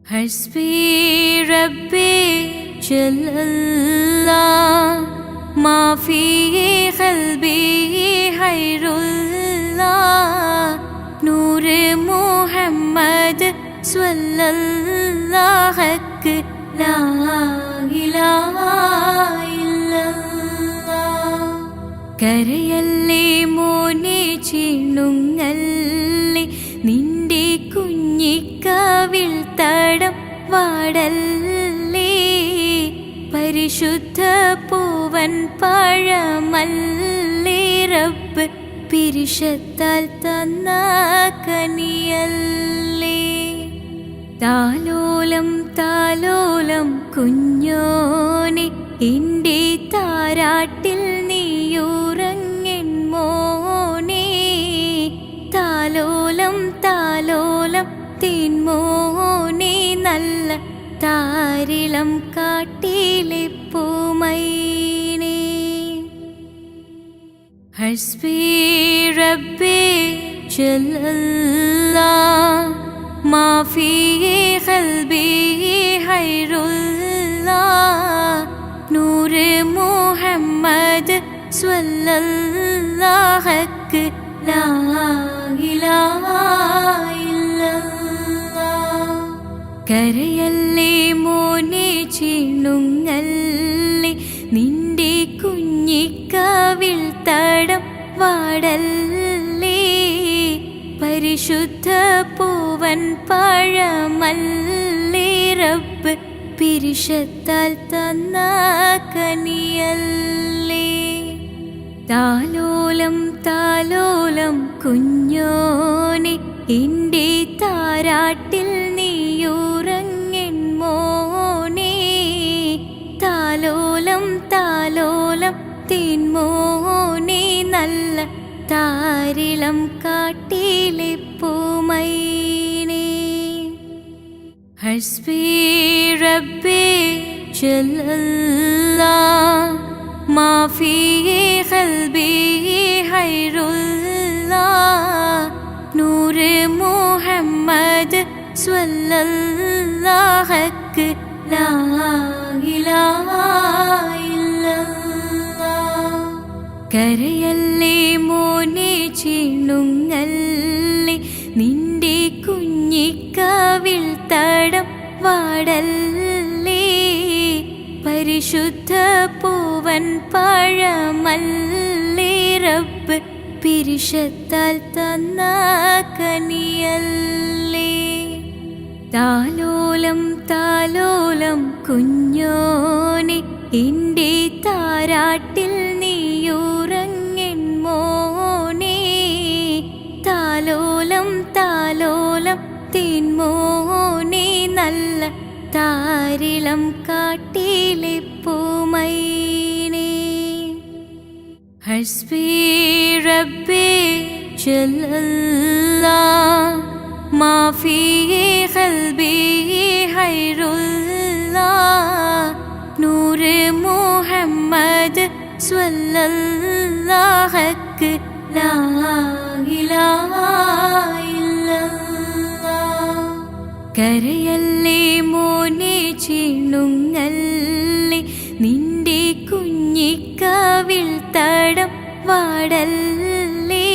حسبي ربي جل الله ما في قلبي غير الله نور محمد صلى الله حق لا إله إلا الله കരയല്ലേ മോനെ ചിണുങ്ങല്ലേ നിന്റെ കുഞ്ഞിക്കാവിൽ തടം വാടല്ലേ പരിശുദ്ധ പൂവൻ പഴമല്ലേ റബ്ബ് പിരിശത്താൽ തന്ന കനിയല്ലേ താലോലം താലോലം കുഞ്ഞോനെ എൻ്റെ താരാട്ടിൽ നീയുറങ്ങൻ മോനെ താലോലം താലോലം തീൻമോനെ നല്ല താരിളം കാട്ടിലെ പൂമൈനെ ഹസ്ബി റബ്ബി ജല്ലല്ലാഹ് മാ ഫീ ഖൽബി ഖൈറുല്ലാഹ് നൂർ മുഹമ്മദ് സ്വല്ലല്ലാഹു ഹഖ് ലാ ഇലാഹ ഇല്ലല്ലാഹ് കരയല്ലേ മോനെ ചിണുങ്ങല്ലേ നിന്റെ കുഞ്ഞിക്കാവിൽ തടം വാടല്ലേ പരിശുദ്ധ പൂവൻ പഴമല്ലേ റബ്ബ് പിരിശത്താൽ തന്ന കനിയല്ലേ താലോലം താലോലം കുഞ്ഞോനെ എൻ്റെ താരാട്ടിൽ നീയുറങ്ങൻ മോനെ താലോലം താലോലം തീൻമോനെ നല്ല താരിളം കാട്ടിലെ പൂമൈനെ ഹസ്ബി റബ്ബി ജല്ലല്ലാഹ് മാ ഫീ ഖൽബി ഖൈറുല്ലാഹ് നൂർ മുഹമ്മദ് സ്വല്ലല്ലാഹു ഹഖ് ലാ ഇലാഹ ഇല്ലല്ലാഹ് കരയല്ലേ മോനെ ചിണുങ്ങല്ലേ നിന്റെ കുഞ്ഞിക്കാവിൽ തടം വാടല്ലേ പരിശുദ്ധ പൂവൻ പഴമല്ലേ റബ്ബ് പിരിശത്താൽ തന്ന കനിയല്ലേ താലോലം താലോലം കുഞ്ഞോനെ എൻ്റെ താരാട്ടിൽ നീയുറങ്ങൻ മോനെ താലോലം താലോലം തീൻമോനെ നല്ല താരിളം കാട്ടിലെ പൂമൈനെ ഹസ്ബി റബ്ബി ജല്ലല്ലാഹ് മാ ഫീ ഖൽബി ഖൈറുല്ലാഹ് നൂർ മുഹമ്മദ് സ്വല്ലല്ലാഹു ഹഖ് ലാ ഇലാഹ ഇല്ലല്ലാഹ് കരയല്ലേ മോനെ ചിണുങ്ങല്ലേ നിന്റെ കുഞ്ഞിക്കാവിൽ തടം വാടല്ലേ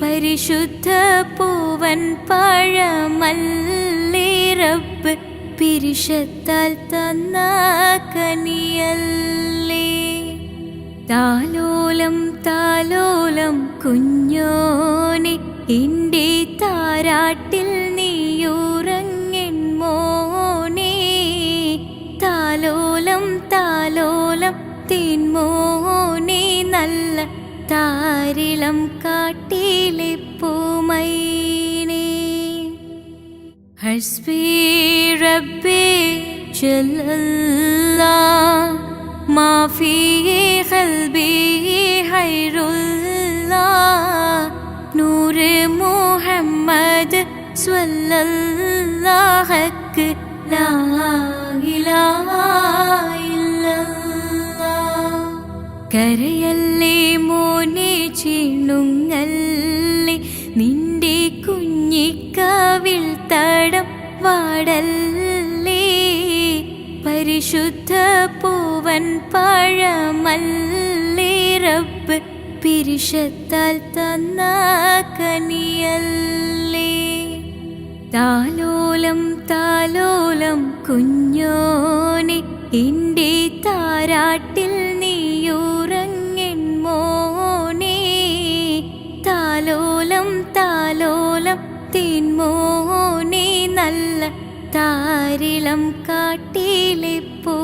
പരിശുദ്ധ പൂവൻ പഴമല്ലേ റബ്ബ് പിരിശത്താൽ തന്ന കനിയല്ലേ താലോലം താലോലം കുഞ്ഞോനെ എൻ്റെ താരാട്ടിൽ നീയുറങ്ങൻ മോനെ താലോലം താലോലം തീൻമോനെ നല്ല താരിളം കാട്ടിലെ പൂമൈനെ ഹസ്ബി റബ്ബി ജല്ലല്ലാഹ് മാ ഫീ ഖൽബി ഖൈറുല്ലാഹ് നൂർ മുഹമ്മദ് സ്വല്ലല്ലാഹു ഹഖ് ലാ ഇലാഹ ഇല്ലല്ലാഹ് കരയല്ലേ മോനെ ചിണുങ്ങല്ലേ നിന്റെ കുഞ്ഞിക്കാവിൽ തടം വാടല്ലേ പാടല്ലേ പരിശുദ്ധ പൂവൻ പഴമല്ലേ റബ്ബ് പിരിശത്താൽ തന്ന കനിയല്ലേ. താലോലം താലോലം കുഞ്ഞോനെ എൻ്റെ താരാട്ടിൽ നീയുറങ്ങൻ മോനെ. താലോലം താലോലം തേൻമോനെ നല്ല താരിളം കാട്ടിലെ പോ